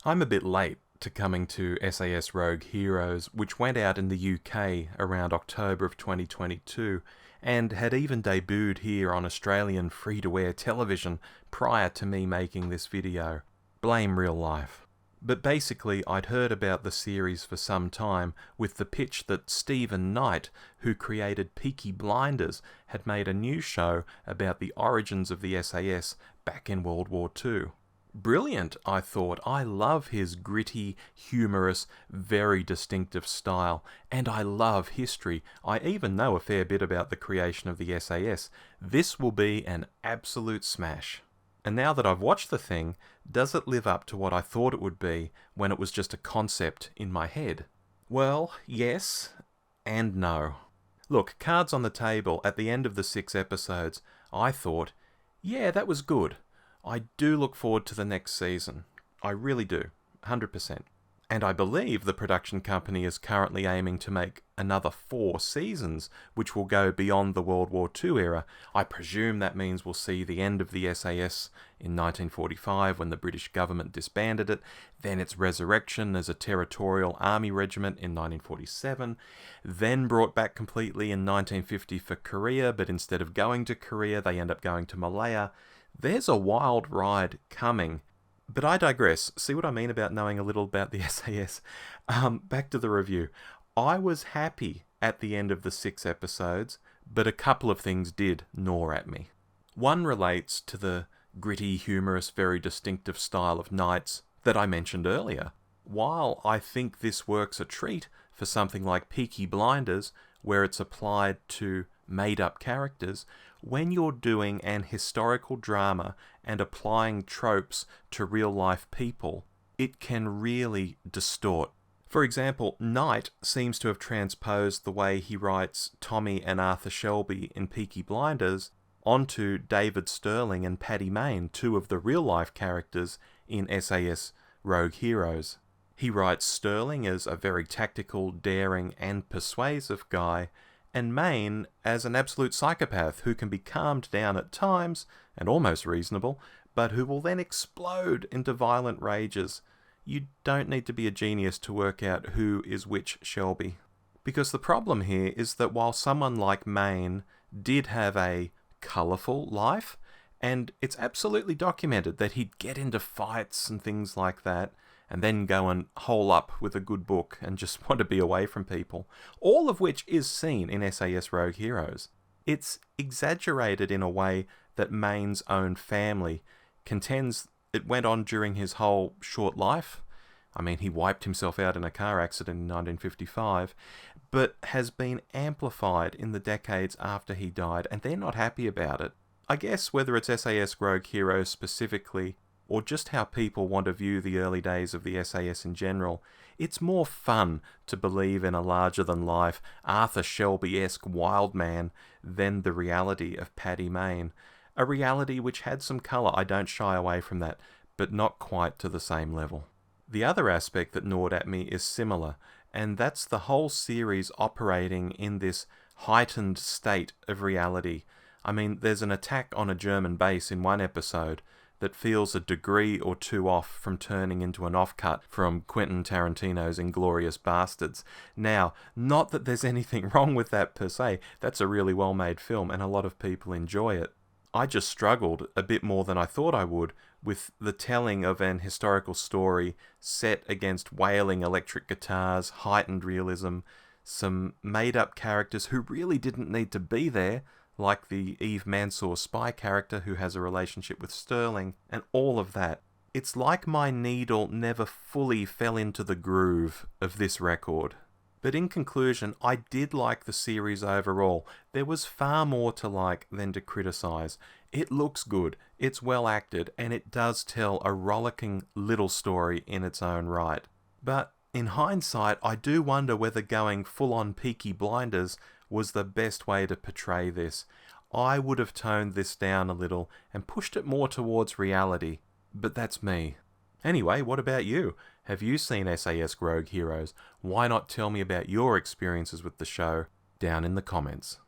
I'm a bit late to coming to SAS Rogue Heroes, which went out in the UK around October of 2022, and had even debuted here on Australian free-to-air television prior to me making this video. Blame real life. But basically, I'd heard about the series for some time, with the pitch that Stephen Knight, who created Peaky Blinders, had made a new show about the origins of the SAS back in World War II. Brilliant, I thought. I love his gritty, humorous, very distinctive style, and I love history. I even know a fair bit about the creation of the SAS. This will be an absolute smash. And now that I've watched the thing, does it live up to what I thought it would be when it was just a concept in my head? Well, yes and no. Look, cards on the table, at the end of the 6 episodes, I thought, yeah, that was good. I do look forward to the next season. I really do. 100%. And I believe the production company is currently aiming to make another 4 seasons, which will go beyond the World War II era. I presume that means we'll see the end of the SAS in 1945 when the British government disbanded it, then its resurrection as a territorial army regiment in 1947, then brought back completely in 1950 for Korea, but instead of going to Korea, they end up going to Malaya. There's a wild ride coming. But I digress. See what I mean about knowing a little about the SAS? Back to the review. I was happy at the end of the 6 episodes, but a couple of things did gnaw at me. One relates to the gritty, humorous, very distinctive style of Knight's that I mentioned earlier. While I think this works a treat for something like Peaky Blinders, where it's applied to made-up characters, when you're doing an historical drama and applying tropes to real-life people, it can really distort. For example, Knight seems to have transposed the way he writes Tommy and Arthur Shelby in Peaky Blinders onto David Stirling and Paddy Mayne, 2 of the real-life characters in SAS Rogue Heroes. He writes Stirling as a very tactical, daring, and persuasive guy, and Mayne as an absolute psychopath who can be calmed down at times, and almost reasonable, but who will then explode into violent rages. You don't need to be a genius to work out who is which Shelby. Because the problem here is that while someone like Mayne did have a colourful life, and it's absolutely documented that he'd get into fights and things like that, and then go and hole up with a good book and just want to be away from people, all of which is seen in SAS Rogue Heroes. It's exaggerated in a way that Mayne's own family contends it went on during his whole short life. I mean, he wiped himself out in a car accident in 1955, but has been amplified in the decades after he died, and they're not happy about it. I guess whether it's SAS Rogue Heroes specifically, or just how people want to view the early days of the SAS in general, it's more fun to believe in a larger-than-life, Arthur Shelby-esque wild man than the reality of Paddy Mayne. A reality which had some colour, I don't shy away from that, but not quite to the same level. The other aspect that gnawed at me is similar, and that's the whole series operating in this heightened state of reality. I mean, there's an attack on a German base in one episode that feels a degree or 2 off from turning into an offcut from Quentin Tarantino's Inglourious Bastards. Now, not that there's anything wrong with that per se, that's a really well-made film and a lot of people enjoy it. I just struggled a bit more than I thought I would with the telling of an historical story set against wailing electric guitars, heightened realism, some made-up characters who really didn't need to be there, like the Eve Mansour spy character who has a relationship with Stirling, and all of that. It's like my needle never fully fell into the groove of this record. But in conclusion, I did like the series overall. There was far more to like than to criticise. It looks good, it's well acted, and it does tell a rollicking little story in its own right. But in hindsight, I do wonder whether going full-on Peaky Blinders was the best way to portray this. I would have toned this down a little and pushed it more towards reality, but that's me. Anyway, what about you? Have you seen SAS Rogue Heroes? Why not tell me about your experiences with the show down in the comments?